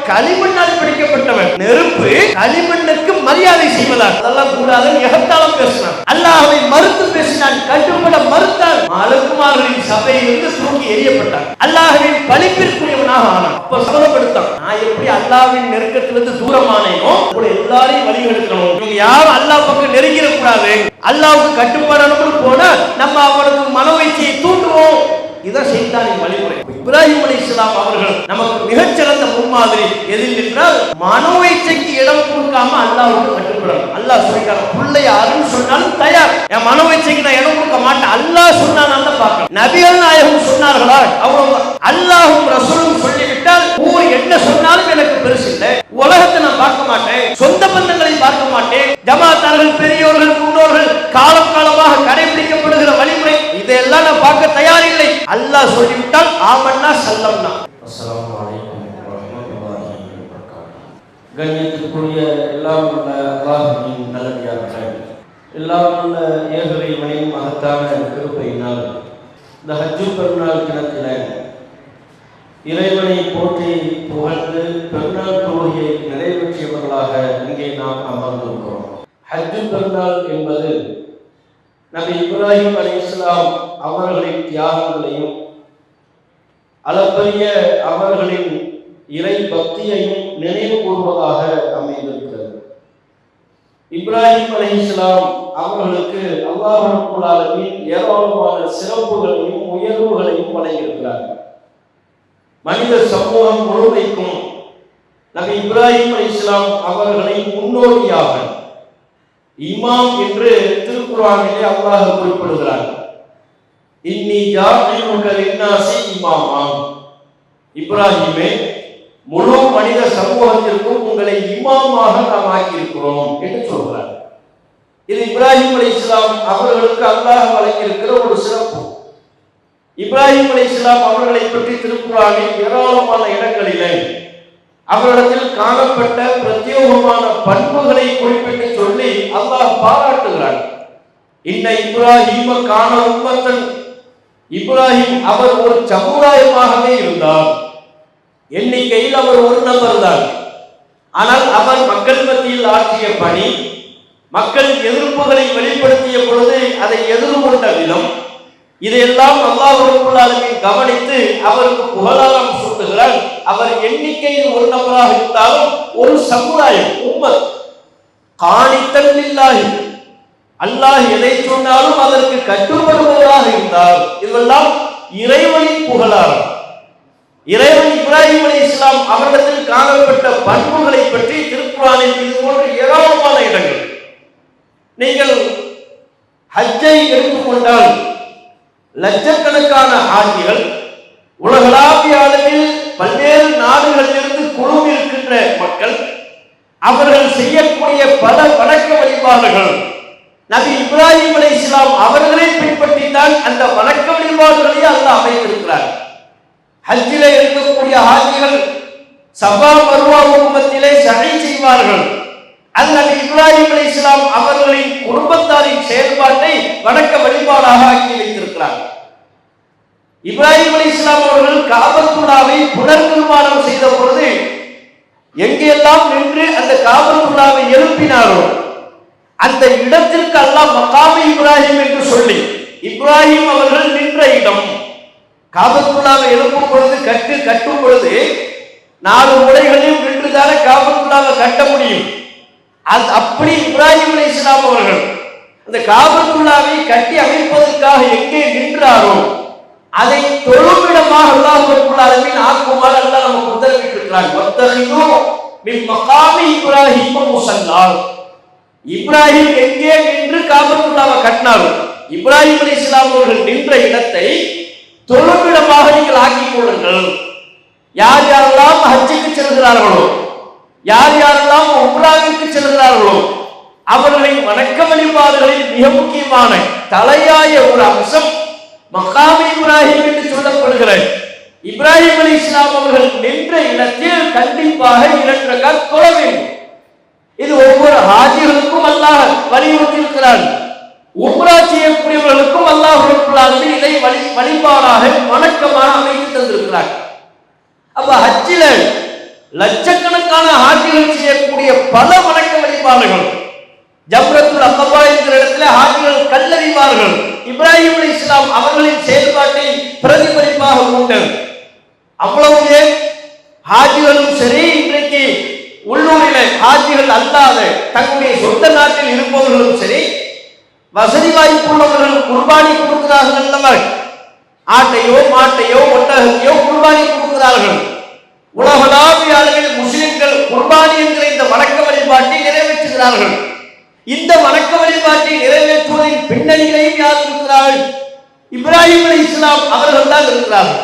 களிமண்ணால் பிடிக்கப்பட்டவன். நெருப்பு களிமண்ணுக்கு மரியாதை செய்வதால் அதெல்லாம் கூடாது எகத்தாலும் பேசினான். அல்லாஹ்வை மறுத்து பேசினான், கட்டுப்பட மறுத்தான். மலக்குமார்களின் சபையிலிருந்து தூக்கி எறியப்பட்டான். அல்லாஹ்வின் பழிப்பிற்குரியவனாக ஆனான். அப்ப சபதப்படுத்தான், நான் எப்படி அல்லாஹ்வின் நெருக்கத்திலிருந்து தூரமானேனோ எல்லாரையும் வழி எடுக்கணும். இவங்க யாரும் அல்லாஹ் பக்கம் நெருங்கிட கூடாது. அல்லாஹ்வுக்கு கட்டுப்பாடானவங்க போனா நம்ம அவனுக்கு மனோவீச்சையை தூண்டுவோம். இதான் ஷைத்தானின் வழிமுறை. இப்ராஹிம் அலைஹிஸ்ஸலாம் அவர்கள் நமக்கு மிகச்சிறந்த முன்மாதிரி. எதில் என்றால் மனோவீச்சைக்கு இடம் கொடுக்காம அல்லாஹ்வுக்கு கட்டுப்படணும். அல்லாஹ் சொல்லிட்டான், பிள்ளை யாருன்னு சொன்னாலும் தயார். என் மனோவீச்சைக்கு நான் இடம் கொடுக்க மாட்டேன். அல்லாஹ் சொன்னான் தான் பார்க்கணும். நபிகள் நாயகம் சொன்னார்களா? அவங்க அல்லாஹும் ரசூலும் சொல்லிவிட்டால் ஊர் என்ன சொன்னாலும் எனக்கு பெருசு இல்லை. உலகத்தை நான் பார்க்க மாட்டேன், சொந்த பந்தங்களை பார்க்க மாட்டேன். ஜமாத்தார்கள், பெரியோர்கள், முன்னோர்கள் காலம் காலமாக கடைபிடிக்கப்படுகிற வழிமுறை இதெல்லாம் நான் பார்க்க தயாரில்லை. அல்லாஹ் சொல்லிவிட்டால் ஆமன்னா சல்லம்னா. அஸ்ஸலாமு அலைக்கும் வரஹ்மத்துல்லாஹி வபரகாத்துஹு. கண்ணியத்திற்குரிய எல்லாம் உள்ள அல்லாஹ்வின் நல்லடியார்களே, எல்லாம் உள்ள ஏகலைவனின் மகத்தான கிருபையினால் இந்த ஹஜ்ஜு பெருநாள் தினத்திலே இறைவனை போற்றி புகழ்ந்து பெருநாள் தொழுகையை நிறைவேற்றியவர்களாக இங்கே நாம் அமர்ந்திருக்கிறோம். ஹஜ்ஜு பெருநாள் என்பது நபி இப்ராஹிம் அலைஹிஸ்ஸலாம் அவர்களின் தியாகங்களையும் அளப்பரிய அவர்களின் இறை பக்தியையும் நினைவு கூறுவதாக அமைந்திருக்கிறது. இப்ராஹிம் அலைஹிஸ்ஸலாம் அவர்களுக்கு அல்லாஹ் ரப்பல் ஆலமீன் ஏராளமான சிறப்புகளையும் உயர்வுகளையும் வழங்கியிருக்கிறார். மனித சமூகம் முழுமைக்கும் நபி இப்ராஹிம் அலைஹிஸ்ஸலாம் அவர்களை முன்னோடியாக இமாம் என்று திருக்குர்ஆனிலே அல்லாஹ் குறிப்பிடுகிறார். இன்னி ஜாஇலுக லின்னாஸி இமாமா, இப்ராஹிமே முழு மனித சமூகத்திற்கும் உங்களை இமாமாக நாம் ஆக்கியிருக்கிறோம் என்று சொல்கிறார். இது இப்ராஹிம் அலைஹிஸ்ஸலாம் அவர்களுக்கு அல்லாஹ் வழங்கியிருக்கிற ஒரு சிறப்பு. இப்ராஹிம் அலைஹிஸ்ஸலாம் அவர்களை பற்றி திருக்குர்ஆனில் ஏராளமான இடங்களிலே அவரிடத்தில் காணப்பட்ட பிரத்யேகமான பண்புகளை குறிப்பிட்டு சொல்லி அல்லாஹ் பாராட்டுகிறார். இன்ன இப்ராஹிம கான உம்மத்தன், இப்ராஹிம் அவர் ஒரு சமுதாயமாகவே இருந்தார். எண்ணிக்கையில் அவர் ஒரு நபர் தான். ஆனால் அவர் மக்கள் மத்தியில் ஆற்றிய பணி, மக்கள் எதிர்ப்புகளை வெளிப்படுத்திய பொழுது அதை எதிர்கொண்ட விதம், இதையெல்லாம் அல்லாஹ் ரப்பல் ஆலமீன் கவனித்து அவருக்கு புகழாரம் சூட்டுகிறார். அவர் எண்ணிக்கையில் ஒரு நபராக இருந்தாலும் ஒரு சமுதாயம், உம்மத் காணித்தல் லில்லாஹி, அல்லாஹ் எதை சொன்னாலும் அதற்கு கட்டுப்படுவதாக இருந்தார். இதெல்லாம் இறைவனின் புகழாரம். இறைவன் இப்ராஹிம் அலைஹிஸ்ஸலாம் அவரிடத்தில் காணப்பட்ட பண்புகளை பற்றி திருக்குர்ஆனில் இது போன்ற ஏராளமான இடங்கள். நீங்கள் ஹஜ்ஜை எடுத்துக்கொண்டால் லட்சக்கணக்கான ஹாஜிகள் உலகளாவிய அளவில் பல்வேறு நாடுகளிலிருந்து குழுமி இருக்கின்ற மக்கள், அவர்கள் செய்யக்கூடிய பல வணக்க வழிபாடுகள் நபி இப்ராஹிம் அலைஹிஸ்ஸலாம் அவர்களை பின்பற்றித்தான் அந்த வணக்க வழிபாடுகளை அல்லாஹ் அமைத்திருக்கிறார். ஹஜ்ஜிலே இருக்கக்கூடிய ஹாஜிகள் சஃபா மர்வா மத்தியிலே சஹை செய்வார்கள். அது நபி இப்ராஹிம் அலைஹிஸ்ஸலாம் அவர்களின் குடும்பத்தாரின் செயல்பாட்டை வணக்க வழிபாடாக ஆக்கி வைத்திருக்கிறார். இப்ராஹிம் அலைஹிஸ்ஸலாம் அவர்கள் காபத்துல்லாவை புனர்நிர்மாணம் செய்த பொழுது எங்கெல்லாம் நின்று அந்த காபத்துல்லாவை எழுப்பினாரோ அந்த இடத்திற்கு அல்லாஹ் மகாமி இப்ராஹிம் என்று சொல்லி இப்ராஹிம் அவர்கள் நின்ற இடம். காபத்துல்லாவை எழுப்பும் பொழுது கட்டும் பொழுது 4 முறைகளையும் நின்றுதானே காபத்துல்லாவை கட்ட முடியும். அப்படி இப்ராஹிம் அலைஹிஸ்ஸலாம் அவர்கள் அந்த காபத்துல்லாவை கட்டி அமைப்பதற்காக எங்கே நின்றாரோ அதை தொழுமிடமாக அல்லாஹ் ரப்பல் ஆலமீன் ஆக்குமாறு அல்லாஹ் நமக்கு உத்தரவிட்டிருக்கிறார். வத்தஹிது மின் மகாமி இப்ராஹிம் முஸல்லா, இப்ராஹிம் எங்கே நின்று காபத்துல்லாவை கட்டினாரோ இப்ராஹிம் அலைஹிஸ்ஸலாம் அவர்கள் நின்ற இடத்தை தொழுமிடமாக நீங்கள் ஆக்கிக் கொள்ளுங்கள். யார் யாரெல்லாம் ஹஜ்ஜுக்கு செல்கிறார்களோ, யார் யாரெல்லாம் உம்ராவிற்கு செல்கிறார்களோ அவர்களின் வணக்க வழிபாடுகளில் மிக முக்கியமான தலையாய ஒரு அம்சம் மகாமி இப்ராஹிம் என்று சொல்லப்படுகிற இப்ராஹிம் அலைஹிஸ்ஸலாம் அவர்கள் நின்ற இடத்தில் கண்டிப்பாக 2 ரக்காத் தொழ வேண்டும். இது ஒவ்வொரு ஹாஜிகளுக்கும் அல்லாஹ் வலியுறுத்தி இருக்கிறார். உம்ரா செய்யக்கூடியவர்களுக்கும் அல்லாஹ் ரப்பல் ஆலமீன் இதை வழிபாடாக வணக்கமாக அமைத்து தந்திருக்கிறார். அப்ப ஹஜ்ஜில லட்சக்கணக்கான ஹாஜிகள் செய்யக்கூடிய பல வணக்க வழிபாடுகள். ஜம்ரத்துல் அக்கபா என்கிற இடத்துல ஹாஜிகள் கல்லறிவார்கள். இப்ராஹிம் அலைஹிஸ்ஸலாம் அவர்களின் செயல்பாட்டை பிரதிபலிப்பாக கொண்டது. அவ்வளவு ஹாஜிகளும் சரி, இன்றைக்கு உள்ளூரில் ஹாஜிகள் அல்லாத தங்களுடைய சொந்த நாட்டில் இருப்பவர்களும் சரி, வசதி வாய்ப்புள்ளவர்கள் குர்பானி கொடுக்கிறார்கள் அல்லவா? ஆட்டையோ மாட்டையோ ஒட்டகத்தையோ குர்பானி கொடுக்கிறார்கள். உலகளாவிய அளவில் முஸ்லிம்கள் குர்பானி என்கிற இந்த வணக்க வழிபாட்டை நிறைவேற்றுகிறார்கள். இந்த வணக்க வழிபாட்டை நிறைவேற்றுவதின் பின்னணியிலையும் யார் இருக்கிறார்கள்? இப்ராஹிம் அலைஹிஸ்ஸலாம் அவர்கள் தான் இருக்கிறார்கள்.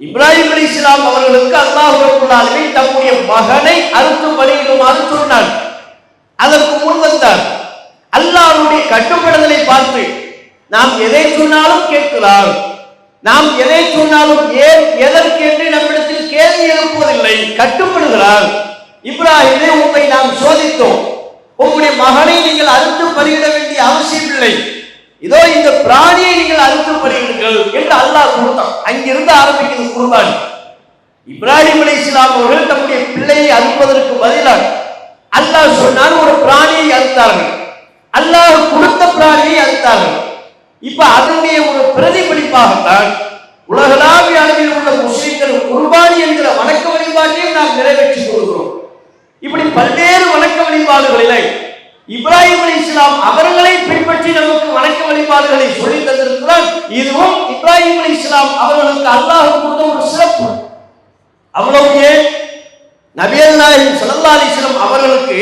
இப்ராஹிம் அலைஹிஸ்ஸலாம் அவர்களுக்கு அல்லாஹ் ரப்பல் ஆலமீன் தம்முடைய மகனை அறுத்து பலியிடுமாறு சொன்னார். அதற்கு முன் வந்தார். அல்லாஹ்வுடைய கட்டுப்படுதலை பார்த்து நாம் எதை சொன்னாலும் கேட்கிறார். நாம் எதை சொன்னாலும் ஏன் எதற்கு என்று நம்மிடத்தில் கேள்வி எழுப்புவதில்லை, கட்டுப்படுகிறார். இப்ராஹிமே, உங்களை நாம் சோதித்தோம். உங்களுடைய மகனை நீங்கள் அறுத்து பலியிட வேண்டிய அவசியம் இல்லை. இதோ இந்த பிராணியை நீங்கள் அறுத்து பலியிடுங்கள் என்று அல்லாஹ் கொடுத்தான். அங்கிருந்து ஆரம்பிக்கிறது குர்பானி. இப்ராஹிம் அலைஹிஸ்ஸலாம் அவர்கள் தம்முடைய பிள்ளையை அறுப்பதற்கு பதிலாக அல்லாஹ் சொன்னார், ஒரு பிராணியை அறுத்தார்கள். அல்லாஹ் கொடுத்த பிராணியை அறுத்தார்கள். இப்ப அதனுடைய ஒரு பிரதிபலிப்பாகத்தான் உலகளாவிய அளவில் உள்ள முஸ்லிம்கள் குர்பானி என்கிற வணக்க வழிபாட்டையும் நாம் நிறைவேற்றி கொள்கிறோம். இப்படி பல்வேறு வணக்க வழிபாடுகளிலே இப்ராஹிம் அலைஹிஸ்ஸலாம் அவர்களை பின்பற்றி நமக்கு வணக்க வழிபாடுகளை சொல்லி தந்திருக்கிறார். இதுவும் இப்ராஹிம் அலைஹிஸ்ஸலாம் அவர்களுக்கு அல்லாஹ் கொடுத்த ஒரு சிறப்பு. அவ்வளவு ஏன், நபிகள் நாயகம் ஸல்லல்லாஹு அலைஹி வஸல்லம் அவர்களுக்கு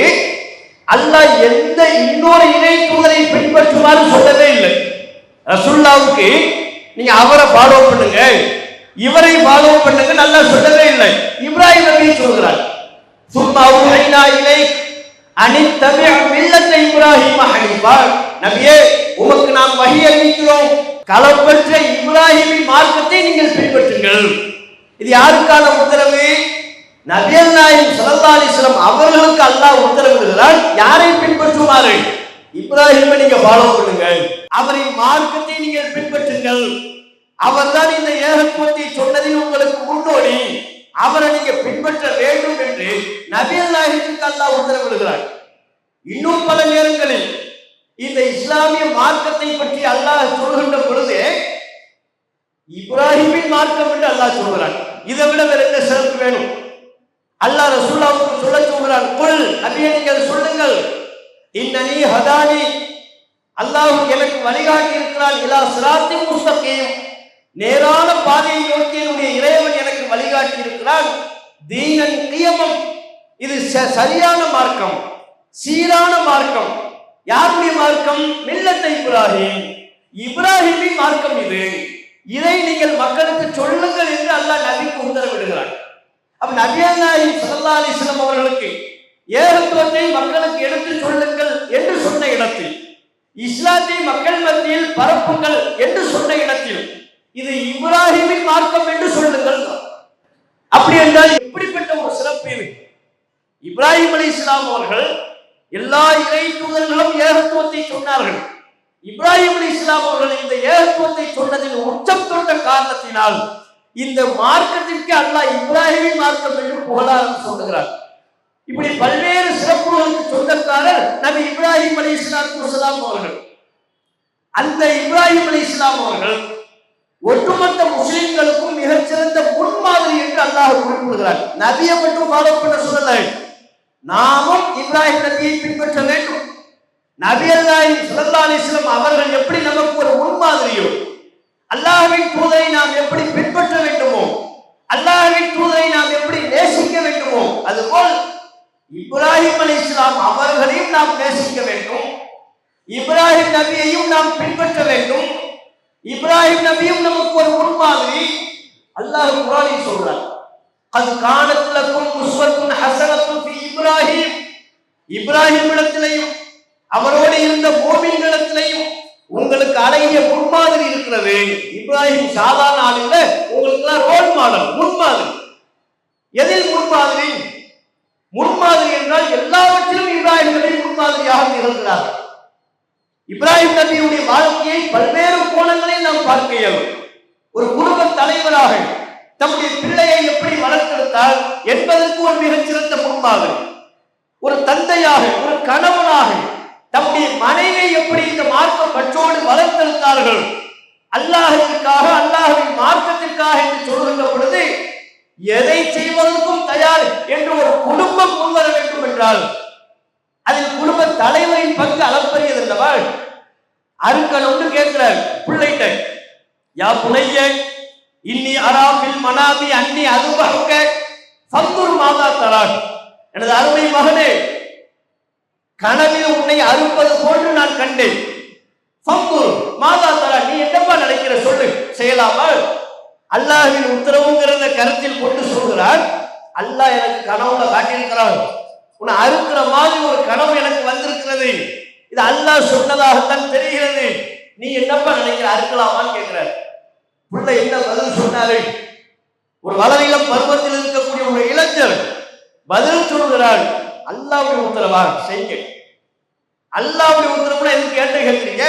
அல்லாஹ் எந்த இன்னொரு இணை தூதரை பின்பற்றுமாறு சொல்லவே இல்லை. ரசூலுல்லாஹ்வுக்கு நீங்க அவரை ஃபாலோ பண்ணுங்க, இவரை ஃபாலோ பண்ணுங்க நல்லா சொல்லவே இல்லை. இப்ராஹிம் நபி சொல்கிறார், சும்மா உஹைனா இலைக் அனித்தபி மில்லத்த இப்ராஹிம் ஹனீஃபா. நபியே, உமக்கு நாம் வஹி அறிவிக்கிறோம், களப்பற்ற இப்ராஹிமின் மார்க்கத்தை நீங்கள் பின்பற்றுங்கள். இது யாருக்கான உத்தரவு? நபிகள் நாயகம் ஸல்லல்லாஹு அலைஹி வஸல்லம் அவர்களுக்கு அல்லாஹ் உத்தரவிடுகிறார். யாரை பின்பற்றுமாறு? இப்ராஹிமை நீங்க ஃபாலோ பண்ணுங்க, அவரின் மார்க்கத்தை நீங்கள் பின்பற்றுங்கள். அவர்தான் இந்த ஏகத்துவத்தை சொன்னதில் உங்களுக்கு முன்னோடி, அவரை நீங்க பின்பற்ற வேண்டும் என்று நபிகள் நாயகத்துக்கு அல்லாஹ் உத்தரவிடுகிறார். இன்னும் பல நேரங்களில் இந்த இஸ்லாமிய மார்க்கத்தை பற்றி அல்லாஹ் சொல்கின்ற பொழுது இப்ராஹிமின் மார்க்கம் என்று அல்லாஹ் சொல்கிறார். இதை விட வேற என்ன சிறப்பு வேணும்? அல்லாஹ் ரசூலுல்லாஹ்வுக்கு சொல்ல சொல்கிறார், குல், நபியே நீங்கள் சொல்லுங்கள், இன்னனி ஹதானி, அல்லாஹ் எனக்கு வழிகாட்டி இருக்கிறான், இலா சிராத்தின் முஸ்தகீம், நேரான பாதையை நோக்கி என்னுடைய இறைவன் எனக்கு வழிகாட்டி இருக்கிறான், தீனன் கியமம், இது சரியான மார்க்கம், சீரான மார்க்கம். யாருடைய மார்க்கம்? மில்லத்த இப்ராஹிம், இப்ராஹிமின் மார்க்கம் இது. இதை நீங்கள் மக்களுக்கு சொல்லுங்கள் என்று அல்லாஹ் நபிக்கு உத்தரவிடுகிறார். அப்ப நபிகள் நாயகம் ஸல்லல்லாஹு அலைஹி வஸல்லம் அவர்களுக்கு ஏகத்துவத்தை மக்களுக்கு எடுத்து சொல்லுங்கள் என்று சொன்ன இடத்தில், இஸ்லாத்தை மக்கள் மத்தியில் பரப்புங்கள் என்று சொன்ன இடத்தில், இது இப்ராஹிமின் மார்க்கம் என்று சொல்லுங்கள். அப்படி என்றால் எப்படிப்பட்ட ஒரு சிறப்பு இது? இப்ராஹிம் அலைஹிஸ்ஸலாம் அவர்கள் எல்லா இறை தூதர்களும் ஏகத்துவத்தை சொன்னார்கள். இப்ராஹிம் அலைஹிஸ்ஸலாம் அவர்கள் இந்த ஏகத்துவத்தை சொன்னதில் உச்சம் தொட்ட காரணத்தினால் இந்த மார்க்கத்திற்கு அல்லாஹ் இப்ராஹிமின் மார்க்கம் என்று புகழாரம் சொல்லுகிறார். இப்படி பல்வேறு சிறப்புகளுக்கு சொந்தக்காரர் நபி இப்ராஹிம் அலைஹிஸ்ஸலாத்து வஸலாம் அவர்கள். அந்த இப்ராஹிம் அலைஹிஸ்ஸலாம் அவர்கள் ஒட்டுமொத்த முஸ்லிம்களுக்கும் மிகச்சிறந்த முன்மாதிரி என்று அல்லாஹ் குறிப்பிடுகிறார். நபியை மட்டும் ஃபாலோ பண்ண சொல்லலை, நாமும் இப்ராஹிம் நபியை பின்பற்ற வேண்டும். நபிகள் நாயகம் ஸல்லல்லாஹு அலைஹி வஸல்லம் அவர்கள் எப்படி நமக்கு ஒரு முன்மாதிரியோ, அல்லாஹ்வின் தூதரை நாம் எப்படி பின்பற்ற வேண்டுமோ, அல்லாஹ்வின் தூதரை நாம் எப்படி நேசிக்க வேண்டுமோ, அதுபோல் இப்ராஹிம் அலைஹிஸ்ஸலாம் அவர்களையும் நாம் நேசிக்க வேண்டும். இப்ராஹிம் நபியையும் நாம் பின்பற்ற வேண்டும். இப்ராஹிம் நபியும் நமக்கு ஒரு முன்மாதிரி. அல்லாஹ் குர்ஆனில் சொல்றார், அது கானத் லக்கும் உஸ்வத்துன் ஹஸனத்துன் ஃபீ இப்ராஹிம், இப்ராஹிம் இடத்திலேயும் அவரோடு இருந்த மூமின்களிடத்திலேயும் உங்களுக்கு அழகிய முன்மாதிரி இருக்கிறது. இப்ராஹிம் சாதாரண ஆள் இல்ல, உங்களுக்கு ரோல் மாடல், முன்மாதிரி. எதில் முன்மாதிரி? முன்மாதிரி என்றால் எல்லாவற்றிலும் இப்ராஹிம் நபி முன்மாதிரியாக திகழ்கிறார். இப்ராஹிம் நபியுடைய வாழ்க்கையை பல்வேறு கோணங்களில் நாம் பார்க்க இயலும். ஒரு குடும்ப தலைவராக தம்முடைய பிள்ளையை எப்படி வளர்த்தெடுத்தால் என்பதற்கு ஒரு மிகச்சிறந்த முன்மாதிரி. ஒரு தந்தையாக, ஒரு கணவனாக தம்முடைய மனைவியை எப்படி இந்த மார்க்க பற்றோடு வளர்த்தெடுத்தார்கள், அல்லாஹ்விற்காக, அல்லாஹ்வின் மார்க்கத்திற்காக என்று சொல்கின்ற பொழுது எதை செய்வதற்கும் தயார் என்று ஒரு குடும்பம் முன்வர வேண்டும் என்றால் அதில் குடும்ப தலைவரின் பங்கு அளப்பரியது அல்லவா? அருக்கணும்னு கேட்கிறார் பிள்ளைகிட்ட, யா புனைய இன்னி அராபில் மனாபி அன்னி அதுபக சந்தூர் மாதா தரான். எனது அருமை மகனே, கனவில் உன்னை அறுப்பது போன்று நான் கண்டேன். சந்தூர் மாதா தரான், நீ என்னப்பா நினைக்கிற சொல்லு, செய்யலாமா? அல்லாஹ்வின் உத்தரவுங்கிறத கருத்தில் கொண்டு சொல்கிறான். அல்லாஹ் எனக்கு கனவுல காட்டியிருக்கிறான், உன்னை அறுக்கிற மாதிரி ஒரு கனவு எனக்கு வந்திருக்கிறது, இது அல்லாஹ் சொன்னதாகத்தான் தெரிகிறது, நீ என்னப்பா நினைக்கிற, அறுக்கலாமான்னு கேட்கிறார். பிள்ளை என்ன பதில் சொன்னாரு? ஒரு வளரிளம் பருவத்தில் இருக்கக்கூடிய ஒரு இளைஞர் பதில் சொல்கிறார், அல்லாஹ்வுடைய உத்தரவா, செய்யுங்க. அல்லாஹ்வுடைய உத்தரவுல எதுக்கு கேட்கிறீங்க?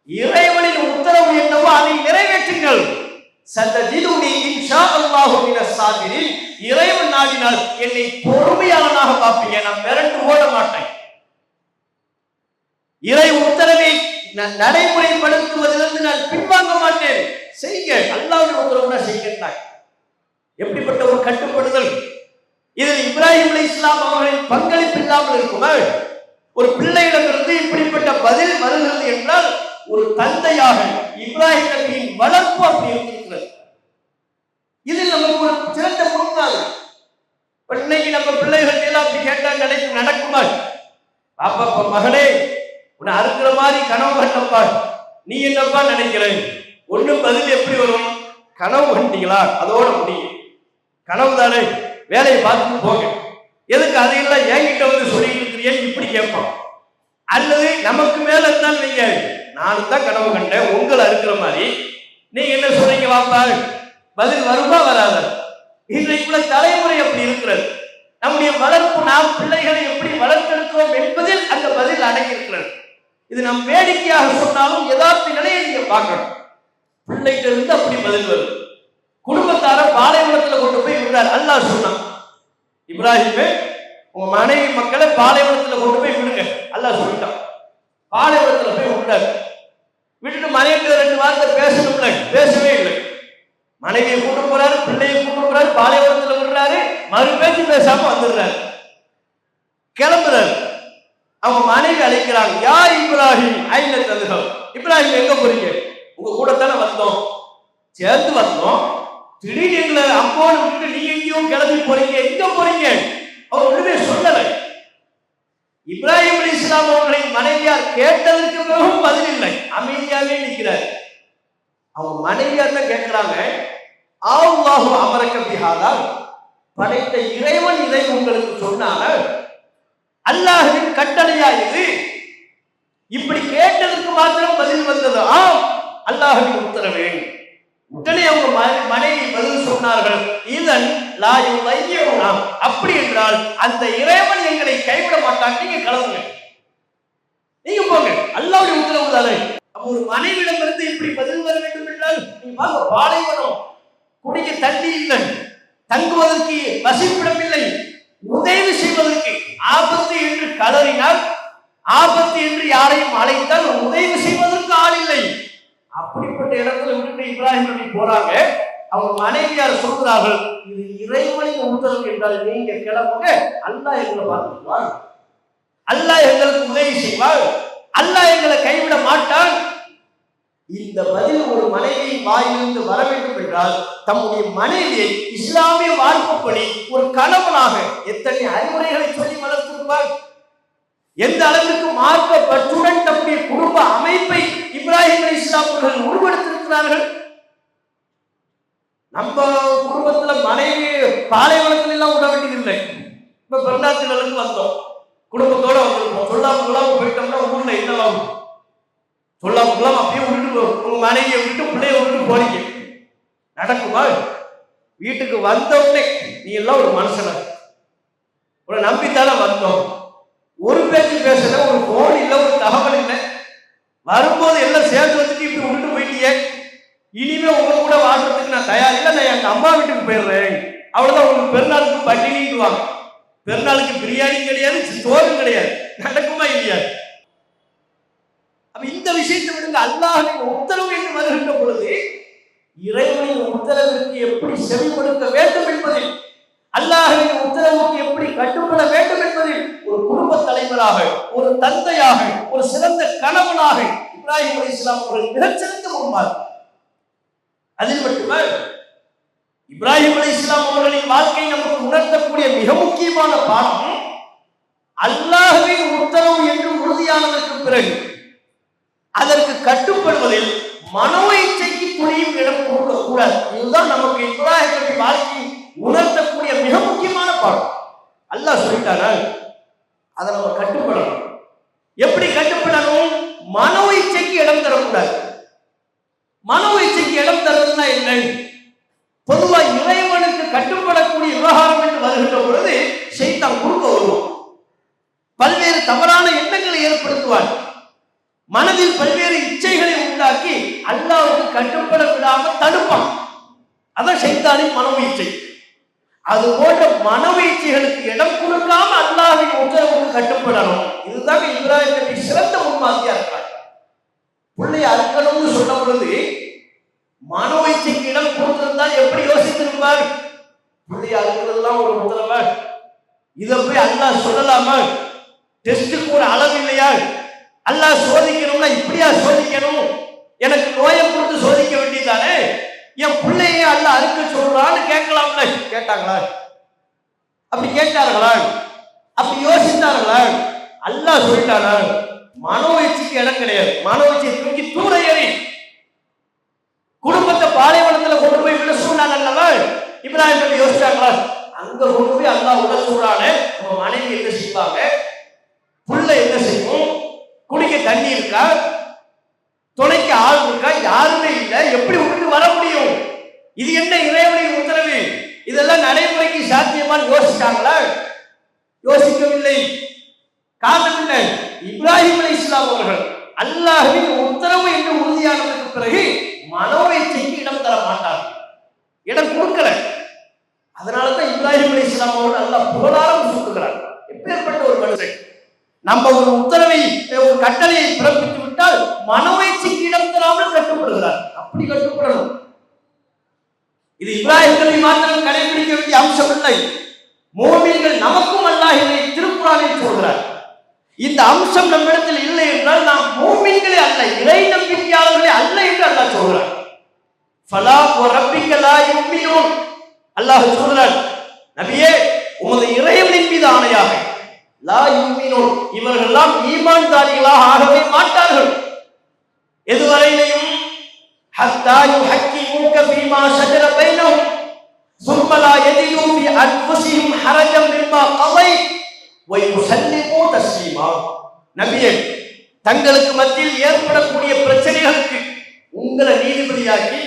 இறைவனின் உத்தரவு என்னவோ அதை நிறைவேற்றுங்கள். சதஜிதுனி இன்ஷா அல்லாஹு மினஸ் சாபிரின். இறைவன் நாடினால் என்னை பொறுமையாளனாக பார்ப்பீங்க, நான் மிரண்டு ஓட மாட்டேன். இறை உத்தரவை நடைமுறைப்படுத்துவதிலிருந்து நான் பின்வாங்க மாட்டேன். செய்யுங்க, அல்லாஹ்வுடைய உத்தரவு நான் செய்கிறேன். எப்படிப்பட்ட ஒரு கட்டுப்படுதல்! இதில் இப்ராஹிம் அலைஹிஸ்ஸலாம் அவர்களின் பங்களிப்பு இல்லாமல் இருக்குமா? ஒரு பிள்ளையிடமிருந்து இப்படிப்பட்ட பதில் வருகிறது என்றால் ஒரு தந்தையாக இப்ராஹிம் நபியின் வளர்ப்பு அப்படி இருக்கிறது. இதில் நமக்கு ஒரு சிறந்த முன்மாதிரி. இன்னைக்கு நம்ம பிள்ளைகள் எல்லாம் அப்படி கேட்டா நடக்குமா? அப்பா மகனே, உன்னை அறுக்கிற மாதிரி கனவு கண்டப்பா, நீ என்னப்பா நினைக்கிற? ஒன்னும் பதில் எப்படி வரும்? கனவு கண்டீங்களா, அதோட முடியும். கனவு தானே, வேலையை பார்த்துட்டு போங்க, எதுக்கு அதையெல்லாம் என்கிட்ட வந்து சொல்லிட்டு இருக்கிறீன்னு இப்படி கேட்போம். அல்லது நமக்கு மேல இருந்தால் நீங்க, நானும் தான் கனவு கண்டேன் உங்களை அறுக்கிற மாதிரி, நீங்க என்ன சொல்றீங்க வாப்பா, பதில் வருமா வராத? இன்றைக்குள்ள தலைமுறை அப்படி இருக்கிறது. நம்முடைய வளர்ப்பு, நாம் பிள்ளைகளை எப்படி வளர்த்தெடுக்கிறோம் என்பதில் அந்த பதில் அடங்கி இருக்கிறது. இது நம் வேடிக்கையாக சொன்னாலும் யதார்த்த நிலையை நீங்க பார்க்கணும். பிள்ளைகிட்ட இருந்து அப்படி பதில் வரும். குடும்பத்தார பாலைவனத்துல கொண்டு போய் விடுறார். அல்லாஹ் சொன்னான், இப்ராஹிமே உங்க மனைவி மக்களை பாலைவனத்துல கொண்டு போய் விடுங்க, அல்லாஹ் சொல்லிட்டான். பாலைவனத்துல போய் விட்டாரு. விட்டுட்டு மனைவிட்டு 2 வார்த்தை பேசணும்ல, பேசவே இல்லை. மனைவியை கூட்டு போறாரு, பிள்ளையை கூட்டு போறாரு, பாலைவனத்துல விடுறாரு, மறு பேச்சு பேசாம வந்துடுறாரு. கிளம்புறாரு. அவங்க மனைவி அழைக்கிறாங்க, யா இப்ராஹிம் ஐன ததுஹப். இப்ராஹிம் எங்க போறீங்க? உங்க கூட தானே வந்தோம், சேர்ந்து வந்தோம், திடீர்னு எங்களை அம்போடு விட்டு நீ எங்கேயும் கிளம்பி போறீங்க, எங்க போறீங்க? அவர் ஒண்ணுமே சொல்லலை. இப்ராஹிம் அலைஹிஸ்ஸலாம் அவர்களின் மனைவியார் கேட்டதற்கு பிறகும் பதில் இல்லை, அமைதியாவே நிற்கிறார். அவங்க மனைவியார் தான் கேட்கிறாங்க, அல்லாஹு அமரக பிஹாதா, படைத்த இறைவன் இதை உங்களுக்கு சொன்னாங்க, அல்லாஹ்வின் கட்டளையா இது? இப்படி கேட்டதற்கு மாத்திரம் பதில் வந்தது, ஆம் அல்லாஹ்வின் உத்தரவே. உடனே அவங்க மனைவி பதில் சொன்னார்கள், இதன் லாயு லையுனா, அப்படி என்றால் அந்த இறைவன் எங்களை கைவிட மாட்டான், நீங்க கிளம்புங்க, நீங்க போங்க, அல்லாஹ்வுடைய உத்தரவு தானே. அப்ப ஒரு மனைவியிடமிருந்து இப்படி பதில் வர வேண்டும் என்றால் நீங்க பாருங்க, பாலைவனம், குடிக்க தண்ணி இல்லை, தங்குவதற்கு வசிப்பிடம் இல்லை, உதவி செய்வதற்கு ஆபத்து என்று கதறினால், ஆபத்து என்று யாரையும் அழைத்தால் உதவி செய்வதற்கு ஆள் இல்லை. அப்படிப்பட்ட இடத்துல விட்டு இப்ராஹிம் நபி போறாங்க. அவங்க மனைவியார் சொல்கிறார்கள், இது இறைவனின் உத்தரவு என்றால் நீங்க கிளம்புங்க, அல்லாஹ் எங்களை பார்த்துக்குவார், அல்லாஹ் எங்களுக்கு உதவி செய்வார், அல்லாஹ் எங்களை கைவிட மாட்டான். இந்த பதில் ஒரு மனைவி வாயிலிருந்து வர வேண்டும் என்றால் தம்முடைய மனைவியை இஸ்லாமிய வாழ்க்கைப்படி ஒரு கணவனாக எத்தனை அறிவுரைகளை சொல்லி வளர்த்திருப்பார். எந்த அளவிற்கு மார்க்க பற்றுடன் தம்முடைய குடும்ப அமைப்பை இப்ராஹிம் அலைஹிஸ்ஸலாம் அவர்கள் உருவெடுத்திருக்கிறார்கள். நம்ம குடும்பத்துல மனைவி பாலைவனத்துல எல்லாம் விட வேண்டியதில்லை. இப்ப பெருநாத்தினருக்கு வந்தோம், குடும்பத்தோட வந்திருக்கோம், சொல்லாம போயிட்டோம்னா ஊர்ல என்னலாம் சொல்லாம அப்படியே விட்டுட்டு உங்க மனைவியை விட்டு பிள்ளைய விட்டு போறீங்க, நடக்குமா? வீட்டுக்கு வந்தவுடனே நீ எல்லாம் ஒரு மனுஷன, உன்னை நம்பித்தானே வந்தோம், ஒரு பேச்சு பேசல, ஒரு போன் இல்லை, ஒரு தகவல் இல்லை, வரும்போது எல்லாம் சேர்ந்து வந்துட்டு இப்படி விட்டு போயிட்டீங்க, இனிமே உங்க கூட வாழ்றதுக்கு நான் தயார் இல்லை, நான் எங்க அம்மா வீட்டுக்கு போயிடுறேன், அவ்வளவுதான். உங்களுக்கு பெருநாளுக்கு பட்டினிக்குவாங்க. பெருநாளுக்கு பிரியாணி கிடையாது, சோறும் கிடையாது. நடக்குமா இல்லையா? அப்ப இந்த விஷயத்தை விடுங்க. அல்லாஹ்வின் உத்தரவு என்று வருகின்ற பொழுது இறைவனின் உத்தரவிற்கு எப்படி செவிப்படுத்த வேண்டும் என்பதில், அல்லாஹ்வின் உத்தரவுக்கு எப்படி கட்டுப்பட வேண்டும் என்பதில் ஒரு குடும்ப தலைவராக, ஒரு தந்தையாக, ஒரு சிறந்த கணவனாக இப்ராஹிம் அலைஹிஸ்ஸலாம் அவர்கள் மிகச்சிறந்த முன்மாதிரி. அதில் மட்டுமே இப்ராஹிம் அலைஹிஸ்ஸலாம் அவர்களின் வாழ்க்கை நமக்கு உணர்த்தக்கூடிய மிக முக்கியமான பாடம், அல்லாஹ்வின் உத்தரவு என்று உறுதியானதற்கு பிறகு அதற்கு கட்டுப்படுவதில் மனோ இச்சைக்கு துணியும் இடம் கொடுக்க கூடாது. இதுதான் நமக்கு இப்ராஹிம் வாழ்க்கை உணர்த்தக்கூடிய மிக முக்கியமான பாடம். அல்லாஹ் சொல்லிட்டானா அதை நம்ம கட்டுப்படணும். எப்படி கட்டுப்படணும்? மனோ இச்சைக்கு இடம் தரக்கூடாது. மனோ இச்சைக்கு இடம் தருவதுன்னா என்ன? பொதுவா இறைவனுக்கு கட்டுப்படக்கூடிய விவகாரம் என்று வருகின்ற பொழுது ஷைத்தான் குறுக்க வருவான், பல்வேறு தவறான எண்ணங்களை ஏற்படுத்துவான், மனதில் பல்வேறு இச்சைகளை உண்டாக்கி அல்லாஹ்வுக்கு கட்டுப்பட விடாம தடுப்பான். அதான் ஷைத்தானின் மனோ இச்சை. அது போன்ற மனோ இச்சைகளுக்கு இடம் கொடுக்காம அல்லாஹ்வின் உத்தரவுக்கு கட்டுப்படணும். இதுதான் இப்ராஹிம் நபி சிறந்த முன்மாதிரியா இருக்காங்க. பிள்ளைய அறுக்கணும்னு சொன்ன பொழுது மனோ இச்சைக்கு இடம் கொடுத்திருந்தால் எப்படி யோசித்திருப்பார்? பிள்ளைய அறுக்கிறதுலாம் ஒரு உத்தரவா? இதை போய் அல்லாஹ் சொல்லலாமா? டெஸ்டுக்கு ஒரு அளவு இல்லையா? அல்லாஹ் சோதிக்கணும்னா இப்படியா சோதிக்கணும்? எனக்கு நோயை கொடுத்து சோதிக்க வேண்டியதானே? என் பிள்ளைய அல்லாஹ் அறுக்க சொல்றான்னு கேட்கலாம்ல. கேட்டாங்களா? அப்படி கேட்டார்களா? அப்படி யோசித்தார்களா? அல்லாஹ் சொல்லிட்டானா மனோ இச்சைக்கு இடம் கிடையாது. மனோ இச்சையை தூக்கி தூர ஏறி குடும்பத்தை பாலைவனத்துல கொண்டு போய் விட சொன்னாங்க அல்லவா? இப்ராஹிம் நபி யோசிச்சாங்களா? அங்க கொண்டு போய் அல்லாஹ் விட சொல்றானே, நம்ம மனைவி என்ன செய்வாங்க, புள்ள என்ன செய்யும், குடிக்க தண்ணி இருக்கா, துணைக்கு ஆள் இருக்கா, யாருமே இல்லை, எப்படி விட்டு வர முடியும்? இது என்ன இறைவனின் உத்தரவு? இதெல்லாம் நடைமுறைக்கு சாத்தியமான்னு யோசிச்சாங்களா? யோசிக்கவில்லை. காரணம் என்ன? இப்ராஹிம் அலைஹிஸ்ஸலாம் அவர்கள் அல்லாஹ்வின் உத்தரவு என்று உறுதியானதற்கு பிறகு மனோ இச்சைக்கு இடம் தர மாட்டார்கள், இடம் கொடுக்கல. அதனாலதான் இப்ராஹிம் அலைஹிஸ்ஸலாம் அவர்கள் அல்லாஹ் புகழாரம் சூட்டுகிறார். எப்பேற்பட்ட ஒரு மனுஷன்! நம்ம ஒரு உத்தரவை, ஒரு கட்டளையை பிறப்பித்து விட்டால் மனோ இச்சைக்கு இடம் தராமல் கட்டுப்படுகிறார். அப்படி கட்டுப்படணும். இது இப்ராஹிம்களை மாத்திரம் கடைபிடிக்க வேண்டிய அம்சம் இல்லை. மூமின்கள் நமக்கும் அல்லாஹ் இதை திருக்குர்ஆனில் சொல்கிறார். இந்த அம்சம் நம்மிடத்தில் இல்லை என்றால் நாம் மூமின்களே அல்ல, இறை நம்பிக்கையாளர்களே அல்ல என்று அல்லாஹ் சொல்கிறார். ஃபலா வரப்பிக்க லா யுமினூன். அல்லாஹ் சொல்கிறார், நபியே உமது இறைவனின் மீது ஆணையாக, லா யுமினூன், இவர்கள் எல்லாம் ஈமான்தாரிகளாக ஆகவே மாட்டார்கள். எதுவரையிலும் ஹத்தா யுஹக்கிமுக ஃபீமா ஷஜர பைனஹும் ثم لا يجدوا في انفسهم حرجا مما قضيت ويسلموا تسليما. நபியே, தங்களுக்கு மத்தியில் ஏற்படக்கூடிய பிரச்சனைகளுக்கு உங்களை நீதிபதியாக்கி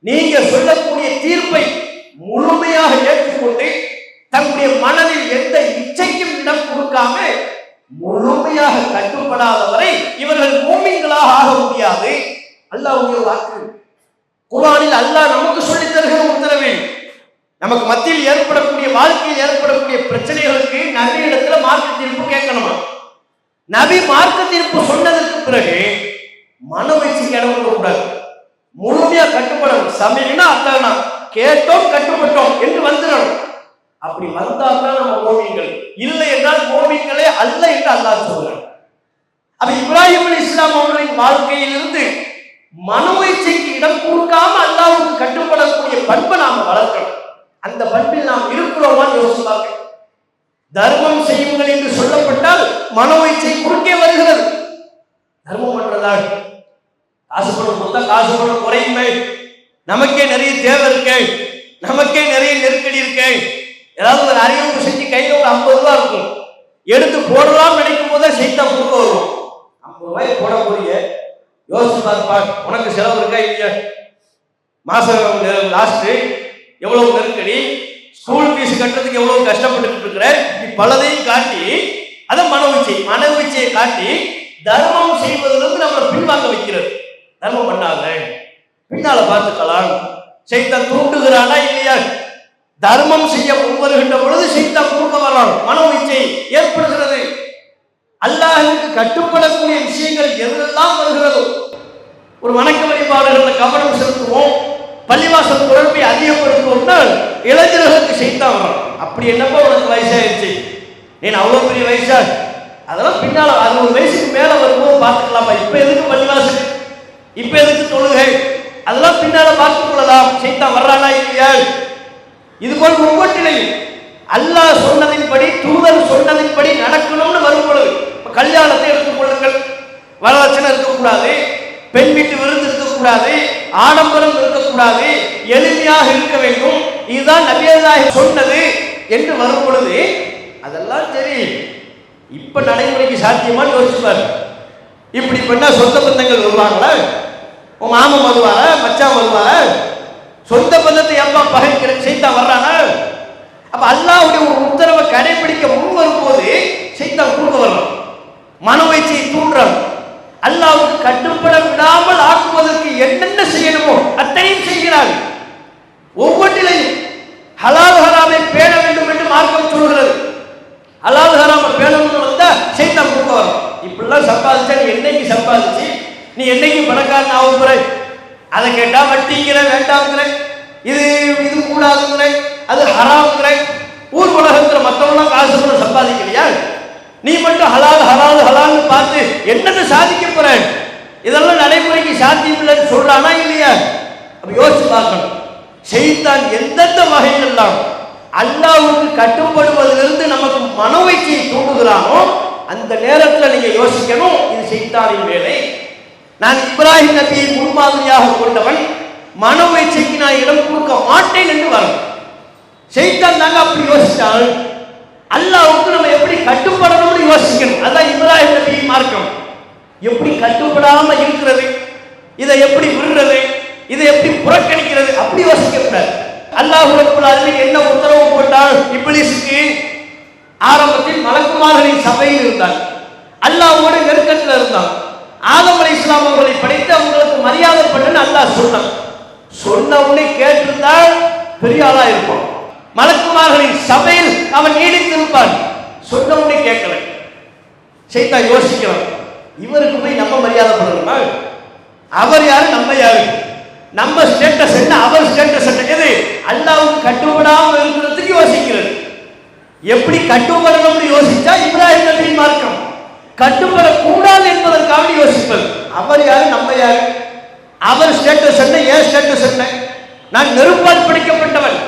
நீங்க சொல்லக்கூடிய தீர்ப்பை முழுமையாக ஏற்றுக்கொண்டு தங்களுடைய மனதில் எந்த இச்சைக்கும் இடம் கொடுக்காம முழுமையாக கட்டுப்படாதவரை இவர்கள் மூமின்களாக ஆக முடியாது. அல்லாஹ்வுடைய வாக்கு. குர்ஆனில் அல்லாஹ் நமக்கு சொல்லித் தருகிற உத்தரவு. நமக்கு மத்தியில் ஏற்படக்கூடிய, வாழ்க்கையில் ஏற்படக்கூடிய பிரச்சனைகளுக்கு நபி இடத்துல மார்க்க தீர்ப்பு கேட்கணுமா? நபி மார்க்க தீர்ப்பு சொன்னதற்கு பிறகு மனோ இச்சைக்கு இடம் கொடுக்க கூடாது. முழுமையா கட்டுப்படணும். சமையல்னா அத்தானா கேட்டோம் கட்டுப்பட்டோம் என்று வந்துடணும். அப்படி வந்தால்தான் நம்ம மோமின்கள், இல்லை என்றால் மோமின்களே அல்ல என்று அல்லாஹ் சொல்றார். அப்ப இப்ராஹிம் அலைஹிஸ்ஸலாம் அவர்களின் வாழ்க்கையிலிருந்து மனோ இச்சைக்கு இடம் கொடுக்காம அல்லாஹ்வுக்கு கட்டுப்படக்கூடிய பண்பை நாம வளர்க்கணும். அந்த பண்பில் நாம் இருக்கிறோமான்னு யோசிப்பாங்க. தர்மம் செய்யுங்கள் என்று சொல்லப்பட்டால் மனோ இச்சை குறுக்கே வருகிறது. தர்மம் பண்றதால் காசு பணம் கொடுத்தா காசு பணம் குறையுமே, நமக்கே நிறைய தேவை இருக்கு, நமக்கே நிறைய நெருக்கடி இருக்கு, ஏதாவது ஒரு அறிவிப்பு செஞ்சு கையில ஒரு 50 ரூபா இருக்கும், எடுத்து போடலாம் நினைக்கும் போதே சைத்தான் குறுக்க வரும். 50 ரூபாய் போட போறீங்க, யோசிச்சு பார்ப்பா, உனக்கு செலவு இருக்கா இல்லையா, மாசம் லாஸ்ட் எவ்வளவு நெருக்கடி, ஸ்கூல் ஃபீஸ் கட்டுறதுக்கு எவ்வளவு கஷ்டப்பட்டு இருக்கிற, பலதையும் காட்டி அதை மனோவிச்சையை காட்டி தர்மம் செய்வதிலிருந்து நம்மளை பின்வாங்க வைக்கிறது. தர்மம் பண்ணாத, பின்னால பார்த்துக்கலாம். சைத்தான் தூண்டுகிறானா இல்லையா? தர்மம் செய்ய முன்வருகின்ற பொழுது சைத்தான் தூண்ட வரலாம், மனோ இச்சை ஏற்படுகிறது. அல்லாஹ்வுக்கு கட்டுப்படக்கூடிய விஷயங்கள் எதெல்லாம் வருகிறதோ, ஒரு வணக்க வழிபாடுகளில் கவனம் செலுத்துவோம், பள்ளிவாசல் தொடர்பை அதிகப்படுத்துவோம்னா இளைஞர்களுக்கு சைத்தான் வரும். அப்படி என்னப்போ உனக்கு வயசாயிருச்சு, நீ அவ்வளோ பெரிய வயசா, அதெல்லாம் பின்னால 60 வயசுக்கு மேல வரும்போது பார்த்துக்கலாமா, இப்ப எதுக்கு பள்ளிவாசல், இப்ப எதுக்கு தொழுகை, அதெல்லாம் பின்னால பார்த்துக் கொள்ளலாம். சைத்தான் வர்றானா இல்லையா? இது போல் ஒவ்வொன்றிலையும் அல்லாஹ் சொன்னதின்படி, தூதர் சொன்னதின்படி நடக்கணும்னு வரும் பொழுது, கல்யாணத்தை எடுத்துக்கொள்ளுங்கள், வரதட்சணை இருக்கக்கூடாது, பெண் வீட்டு விருந்து இருக்கக்கூடாது, ஆடம்பரம் இருக்கக்கூடாது, எளிமையாக இருக்க வேண்டும், இதுதான் நபியல்லாஹ் சொன்னது என்று வரும் பொழுது அதெல்லாம் சரி, இப்ப நடைமுறைக்கு சாத்தியமான்னு யோசிப்பார். இப்படி பண்ணா சொந்த பந்தங்கள் வருவாங்களா? உன் மாமன் வருவாரா, மச்சான் வருவாரா? சொந்த பந்தத்தை எப்பா பகைக்கிற சைத்தான் வர்றானா? அப்ப அல்லாஹ்வுடைய ஒரு உத்தரவை கடைபிடிக்க முன் வரும்போது சைத்தான் தூண்ட வர்றான், மனோவீச்சையை தூண்டுறான். அல்லாஹ்வுக்கு கட்டுப்பட விடாமல் ஆக்குவதற்கு என்னென்ன செய்யணுமோ அத்தனையும் செய்கிறார். ஒவ்வொன்றிலையும் ஹலால் ஹராமை பேண வேண்டும் என்று மார்க்கம் சொல்கிறது. ஹலால் ஹராமை பேணணும்னு வந்தா சைத்தான் தூண்ட வரும். இப்படிலாம் சம்பாதிச்சா நீ என்னைக்கு சம்பாதிச்சு, நீ என்னைக்கு பணக்காரன் ஆகும் போற, அதை கேட்டா வட்டிங்கிற, வேண்டாம்ங்கிற, இது கூடாதுங்கிற, அது ஹராம்ங்கிற, ஊர் உலகங்கிற, மற்றவங்களாம் காசு கூட சம்பாதிக்கலையா? நீ மட்டும் ஹலால் ஹலால் ஹலால்னு பார்த்து என்னன்னு சாதிக்க போற? இதெல்லாம் நடைமுறைக்கு சாத்தியம் இல்லைன்னு சொல்றானா இல்லையா? அப்ப யோசிச்சு பார்க்கணும். சைத்தான் எந்தெந்த வகையெல்லாம் அல்லாஹ்வுக்கு கட்டுப்படுவதிலிருந்து நமக்கு மனோவீச்சையை தூண்டுகிறானோ அந்த நேரத்தில் நீங்க யோசிக்கணும், இது சைத்தானின் வேலை. நான் இப்ராஹிம் நபியை முன்மாதிரியாக கொண்டவன், மனோவீச்சைக்கு நான் இடம் கொடுக்க மாட்டேன் என்று வரும். சைத்தான் தாங்க அப்படி யோசித்தால் அல்லாஹ்வுக்கு நம்ம எப்படி கட்டுப்படணும்னு யோசிக்கணும். அதான் இப்ராஹிம் நபியின் மார்க்கம். எப்படி கட்டுப்படாம இருக்கிறது, இதை எப்படி விடுறது, இதை எப்படி புறக்கணிக்கிறது, அப்படி யோசிக்க கூடாது. அல்லாஹ் ரப்பல் ஆலமீன் என்ன உத்தரவு போட்டால் இப்லீஸுக்கு? ஆரம்பத்தில் மலக்குமார்களின் சபையில் இருந்தான், அல்லாஹ்வோட நெருக்கத்தில் இருந்தான். ஆதம் அலைஹிஸ்ஸலாம் அவர்களை படைத்து அவங்களுக்கு மரியாதை பண்ணு அல்லாஹ் சொன்னான். சொன்ன உடனே கேட்டிருந்தால் பெரிய ஆளா இருக்கும். மலக்குமார்களின் சபையில் அவன் நீடித்திருப்பான். சொன்ன உடனே கேட்கல. சைத்தான் யோசிக்கிறான், இவருக்கு போய் நம்ம மரியாதை பண்ணணுமா? அவர் யாரு, நம்ம யாரு? நம்ம ஸ்டேட்டஸ் என்ன, அவர் ஸ்டேட்டஸ் என்ன? எது அல்லாஹ்வுக்கு கட்டுப்படாமல் இருக்கிறதுக்கு யோசிக்கிறது. எப்படி கட்டுப்படணும்னு யோசிச்சா இப்ராஹிம் நபியின் மார்க்கம். கட்டுப்படக்கூடாது என்பதற்காக யோசிப்பது. அவர் யாரு, நம்ம யாரு? அவர் ஸ்டேட்டஸ் என்ன, ஏன் ஸ்டேட்டஸ் என்ன? நான் நெருப்பால் பிடிக்கப்பட்டவன்,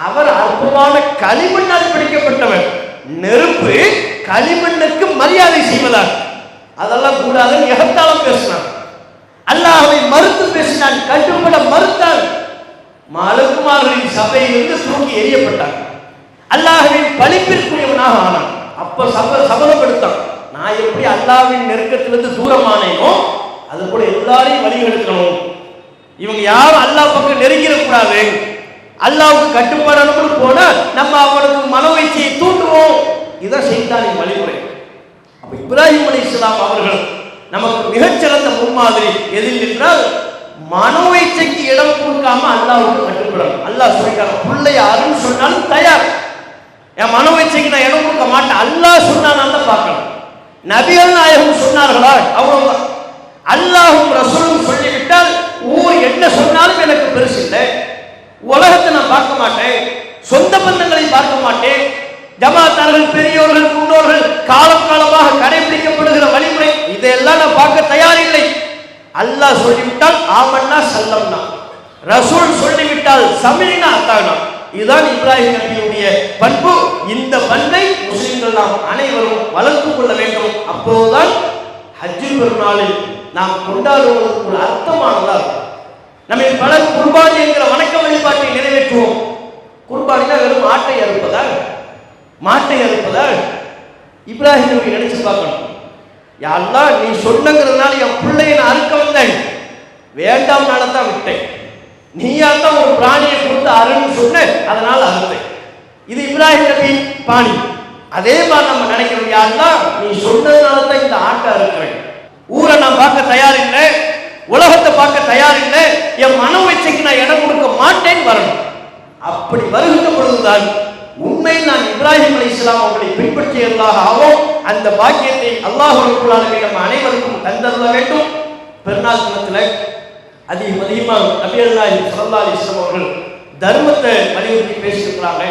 அவர் அற்புதமான களிமண்ணால் பிடிக்கப்பட்டவன். நெருப்பு களிமண்ணுக்கு மரியாதை செய்வதால் அதெல்லாம் கூடாதுன்னு எகத்தாலும் பேசினான். அல்லாஹ்வை மறுத்து பேசினான், கட்டுப்பட மறுத்தான். மலக்குமார்களின் சபையிலிருந்து தூக்கி எறியப்பட்டான். அல்லாஹ்வின் பழிப்பிற்குரியவனாக ஆனான். அப்ப சபதம் எடுத்தான், நான் எப்படி அல்லாஹ்வின் நெருக்கத்திலிருந்து தூரமானேனோ அது போல எல்லாரையும் வழி எடுக்கணும். இவங்க யாரும் அல்லாஹ் பக்கம் நெருங்கிடக்கூடாது, அல்லாஹ்வுக்கு கட்டுப்படணும்னு போனா நம்ம அவனுக்கு மனோவீச்சையை தூண்டுவோம். இதான் சைத்தானின் வழிமுறை. அப்ப இப்ராஹிம் அலைஹிஸ்ஸலாம் அவர்கள் நமக்கு மிகச்சிறந்த முன்மாதிரி. எதில் என்றால் மனோவீச்சைக்கு இடம் கொடுக்காம அல்லாஹ்வுக்கு கட்டுப்படணும். அல்லாஹ் சொல்லிட்டார், பிள்ளை யாருன்னு சொன்னாலும் தயார், என் மனோவீச்சைக்கு நான் இடம் கொடுக்க மாட்டேன். அல்லாஹ் சொன்னான் தான் பார்க்கணும். நபிகள் நாயகம் சொன்னார்களா, அவ்வளவுதான். அல்லாஹும் ரசூலும் சொல்லிவிட்டால் ஊர் என்ன சொன்னாலும் எனக்கு பெருசு இல்லை. உலகத்தை நான் பார்க்க மாட்டேன், சொந்த பந்தங்களை பார்க்க மாட்டேன். ஜமாத்தார்கள், பெரியோர்கள், முன்னோர்கள் காலம் காலமாக கடைபிடிக்கப்படுகிற வழிமுறை இதையெல்லாம் நான் பார்க்க தயாரில்லை. அல்லாஹ் சொல்லிவிட்டால் ஆமன்னா சல்லம்னா, ரசூல் சொல்லிவிட்டால் சமினா அத்தானா. இதுதான் இப்ராஹிம் நபியுடைய பண்பு. இந்த பண்பை முஸ்லிம்கள் நாம் அனைவரும் வளர்த்து கொள்ள வேண்டும். அப்போதுதான் ஹஜ்ஜு பெருநாளில் நாம் கொண்டாடுவதற்கு ஒரு அர்த்தமானதா இருக்கும். நம்ம பலர் குர்பானி என்கிற வணக்க வழிபாட்டை நிறைவேற்றுவோம். குர்பானினா வெறும் ஆட்டை அறுப்பதா, மாட்டை அறுப்பதா? இப்ராஹிம் நபி நினைச்சு பார்க்கணும், யா அல்லாஹ் நீ சொன்னங்கிறதுனால என் பிள்ளையை நான் அறுக்க வந்தேன், வேண்டாம் தான் விட்டேன். நீயா தான் ஒரு பிராணியை கொடுத்து அருன்னு சொன்ன, அதனால அறுத்தேன். இது இப்ராஹிம் நபியின் பாணி. அதே மாதிரி நம்ம நினைக்கிறோம், யா அல்லாஹ் நீ சொன்னதுனால தான் இந்த ஆட்டை அறுக்கிறேன், ஊரை நான் பார்க்க தயார் இல்லை, உலகத்தை பார்க்க தயார் இல்லை, என் மன இச்சைக்கு நான் இடம் கொடுக்க மாட்டேன் வரணும். அப்படி வருகின்ற பொழுதுதான் உண்மையில் நான் இப்ராஹிம் அலைஹிஸ்ஸலாம் அவர்களை பின்பற்றியதாக ஆவோம். அந்த பாக்கியத்தை அல்லாஹ் ரப்பல் ஆலமீன் நம்ம அனைவருக்கும் தந்தருள வேண்டும். பெருநாள் தினத்தில் அதிகமாக நபியல்லாஹி ஸல்லல்லாஹு அலைஹி வஸல்லம் அவர்கள் தர்மத்தை வலியுறுத்தி பேசியிருக்கிறாங்க.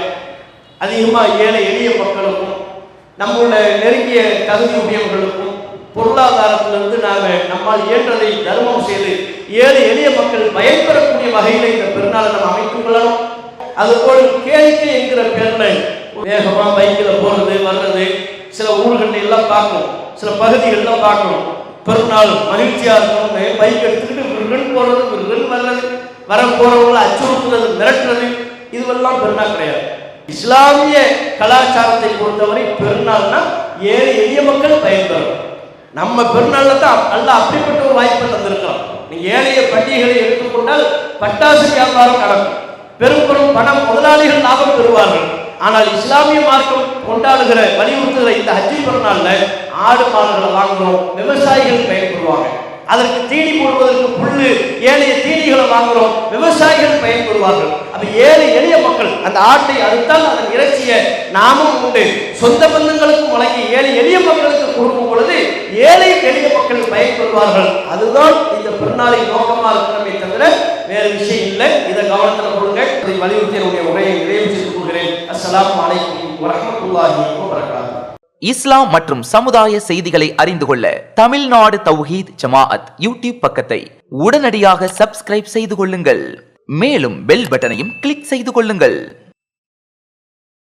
அதிகமாக ஏழை எளிய மக்களுக்கும் நம்மளுடைய நெருங்கிய தகுதியுடையவர்களுக்கும் பொருளாதாரத்திலிருந்து நாங்கள் நம்மால் இயன்றதை தர்மம் செய்து ஏழை எளிய மக்கள் பயன்பெறக்கூடிய வகையில் இந்த பெருநாளை நம்ம அமைத்துக் கொள்ளணும். அதுபோல் கேளிக்கை என்கிற பேரில் வேகமாக பைக்கில் போகிறது வர்றது சில ஊர்களில் எல்லாம் பார்க்கணும், சில பகுதிகளெலாம் பார்க்கணும். பெருநாள் மகிழ்ச்சியாக இருக்கணும்னு பைக் எடுத்துக்கிட்டு விருன் போகிறது, விருன் வர்றது, வர போகிறவங்களை அச்சுறுத்துறது, மிரட்டுறது, இதுவெல்லாம் பெருநாள் கிடையாது. இஸ்லாமிய கலாச்சாரத்தை பொறுத்தவரை பெருநாள்னா ஏழை எளிய மக்கள் பயன்பெறும். நம்ம பெருநாளில் தான் அல்லாஹ் அப்படிப்பட்ட ஒரு வாய்ப்பை தந்திருக்கலாம். நீங்கள் ஏழைய பண்டிகைகளை எடுத்துக்கொண்டால் பட்டாசு வியாபாரம் நடக்கும், பெரும் பெரும் பண முதலாளிகள் லாபம் பெறுவார்கள். ஆனால் இஸ்லாமிய மார்க்கம் கொண்டாடுகிற வலியுறுத்துகிற இந்த ஹஜ்ஜி பெருநாள்ல ஆடு மாடுகளை வாங்குறோம், விவசாயிகள் பயன்பெறுவாங்க. அதற்கு தீனி போடுவதற்கு புல்லு ஏழைய தீனிகளை வாங்குறோம், விவசாயிகள் பயன்பெறுவார்கள். அப்ப ஏழை எளிய மக்கள் அந்த ஆட்டை அறுத்தால் அதன் இறைச்சியை நாமும் உண்டு சொந்த பந்தங்களுக்கும் வழங்கி ஏழை எளிய மக்களுக்கு கொடுக்கும் பொழுது ஏழை எளிய மக்கள் பயன்பெறுவார்கள். அதுதான் இந்த பெருநாளின் நோக்கமாக இருக்கணுமே தவிர வேறு விஷயம் இல்லை. இதை கவனத்தில் கொடுங்க. இதை வலியுறுத்தி என்னுடைய உரையை நிறைவு செய்து கொள்கிறேன். அஸ்ஸலாமு அலைக்கும் வரஹ்மத்துல்லாஹி வபரகாத்துஹு. இஸ்லாம் மற்றும் சமுதாய செய்திகளை அறிந்து கொள்ள தமிழ்நாடு தௌஹீத் ஜமாஅத் யூடியூப் பக்கத்தை உடனடியாக சப்ஸ்கிரைப் செய்து கொள்ளுங்கள். மேலும் பெல் பட்டனையும் கிளிக் செய்து கொள்ளுங்கள்.